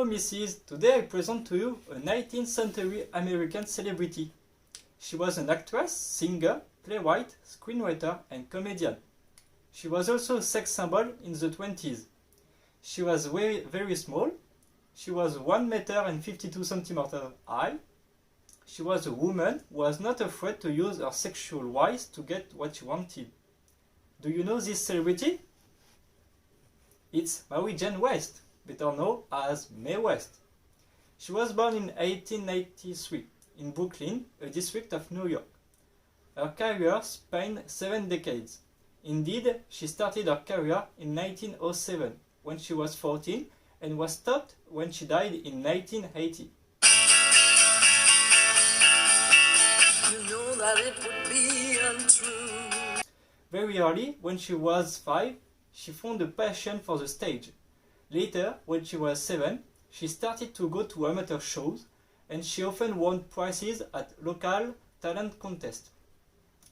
Mrs. Today I present to you a 19th century American celebrity. She was an actress, singer, playwright, screenwriter, and comedian. She was also a sex symbol in the 20s. She was very small. She was 1 meter and 52 centimeters high. She was a woman who was not afraid to use her sexual wiles to get what she wanted. Do you know this celebrity? It's Mary Jane West, better known as Mae West. She was born in 1893 in Brooklyn, a district of New York. Her career spanned 7 decades. Indeed, she started her career in 1907 when she was 14 and was stopped when she died in 1980. You know that it would be untrue. Very early, when she was 5, she found a passion for the stage. Later, when she was 7, she started to go to amateur shows, and she often won prizes at local talent contests.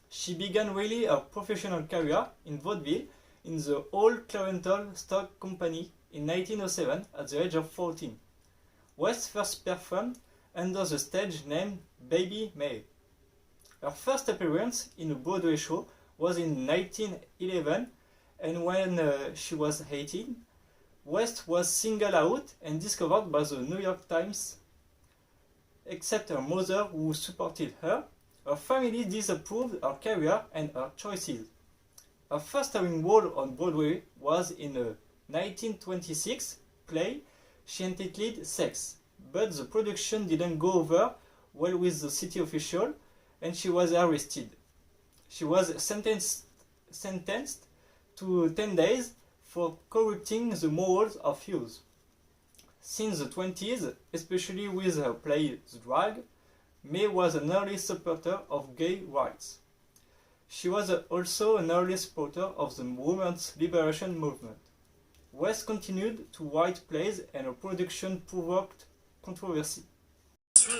She began really her professional career in vaudeville in the Old Clarental Stock Company in 1907 at the age of 14. West first performed under the stage name Baby Mae. Her first appearance in a Broadway show was in 1911, and when she was 18, West was singled out and discovered by the New York Times. Except her mother, who supported her, her family disapproved her career and her choices. Her first starring role on Broadway was in a 1926 play she entitled Sex, but the production didn't go over well with the city official and she was arrested. She was sentenced to 10 days for corrupting the morals of youth. Since the 20s, especially with her play The Drag, Mae was an early supporter of gay rights. She was also an early supporter of the women's liberation movement. West continued to write plays and her production provoked controversy. You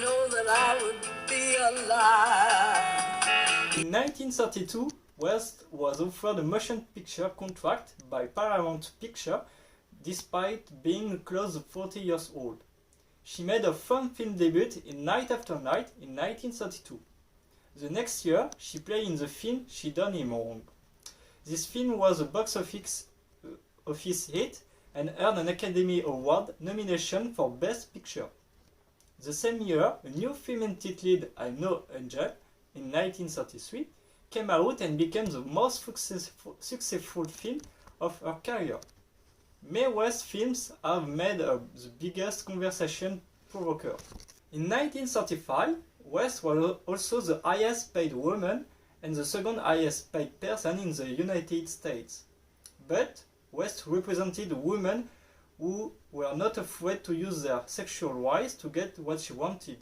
know that I would be alive. In 1932, West was offered a motion picture contract by Paramount Pictures despite being close to 40 years old. She made her film debut in Night After Night in 1932. The next year, she played in the film She Done Him Wrong. This film was a box office hit and earned an Academy Award nomination for Best Picture. The same year, a new film entitled I'm No Angel in 1933 came out and became the most successful film of her career. Mae West films have made her the biggest conversation provoker. In 1935, West was also the highest paid woman and the second highest paid person in the United States. But West represented women who were not afraid to use their sexual wiles to get what she wanted.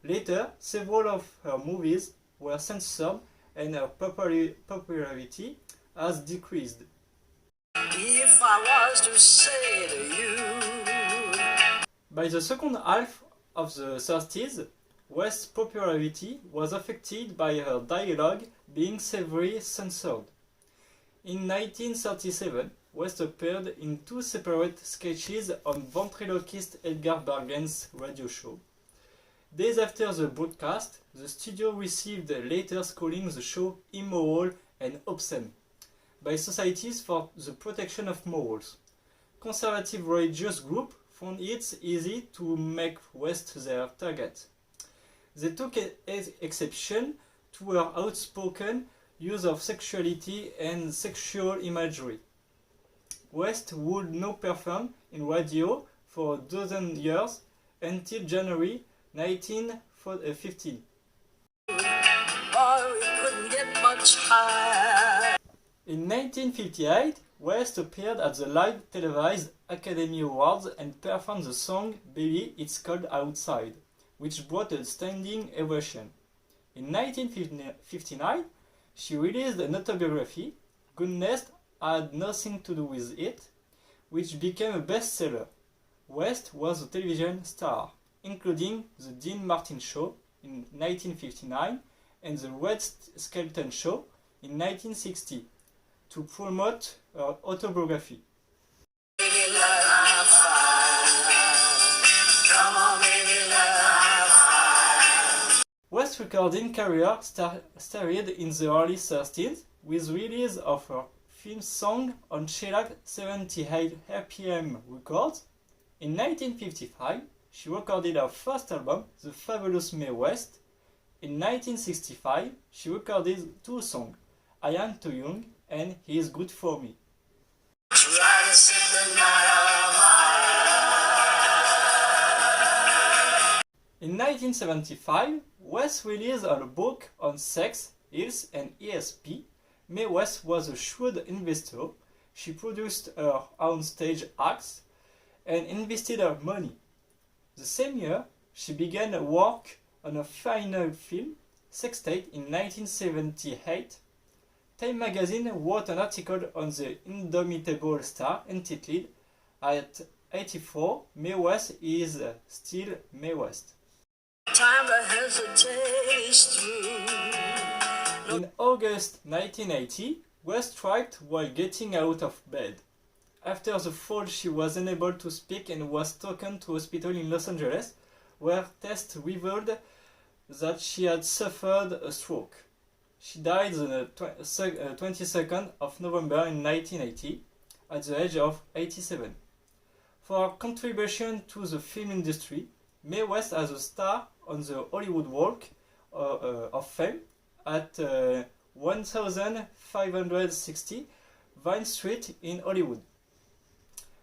Later, several of her movies were censored and her popularity has decreased. If I was to say to you. By the second half of the 30s, West's popularity was affected by her dialogue being severely censored. In 1937, West appeared in 2 separate sketches on ventriloquist Edgar Bergen's radio show. Days after the broadcast, the studio received letters calling the show immoral and obscene by Societies for the Protection of Morals. Conservative religious groups found it easy to make West their target. They took exception to her outspoken use of sexuality and sexual imagery. West would not perform in radio for a dozen years until January 1915. In 1958, West appeared at the live televised Academy Awards and performed the song Baby It's Cold Outside, which brought a standing ovation. In 1959, she released an autobiography, Goodness Had Nothing to Do with It, which became a bestseller. West was a television star, including The Dean Martin Show in 1959 and The Red Skelton Show in 1960, to promote her autobiography. West's recording career started in the early 30s with release of her film song on Shellac 78 RPM Records. In 1955, she recorded her first album, The Fabulous Mae West. In 1965, she recorded two songs, I Am Too Young and He Is Good For Me. In 1975, West released a book on sex, health and ESP. Mae West was a shrewd investor. She produced her own stage acts and invested her money. The same year, she began work on a final film, Sextate, in 1978. Time magazine wrote an article on the indomitable star entitled, At 84, Mae West is still Mae West. Time to hesitate. In August 1980, West striked while getting out of bed. After the fall, she was unable to speak and was taken to hospital in Los Angeles, where tests revealed that she had suffered a stroke. She died on the 22nd of November in 1980 at the age of 87. For her contribution to the film industry, Mae West as a star on the Hollywood Walk of Fame at 1560 Vine Street in Hollywood.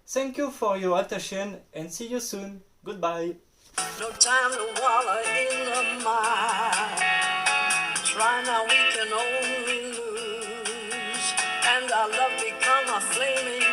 Thank you for your attention and see you soon. Goodbye. No time to wallow in the mire. Try now, we can only lose, and our love become a flaming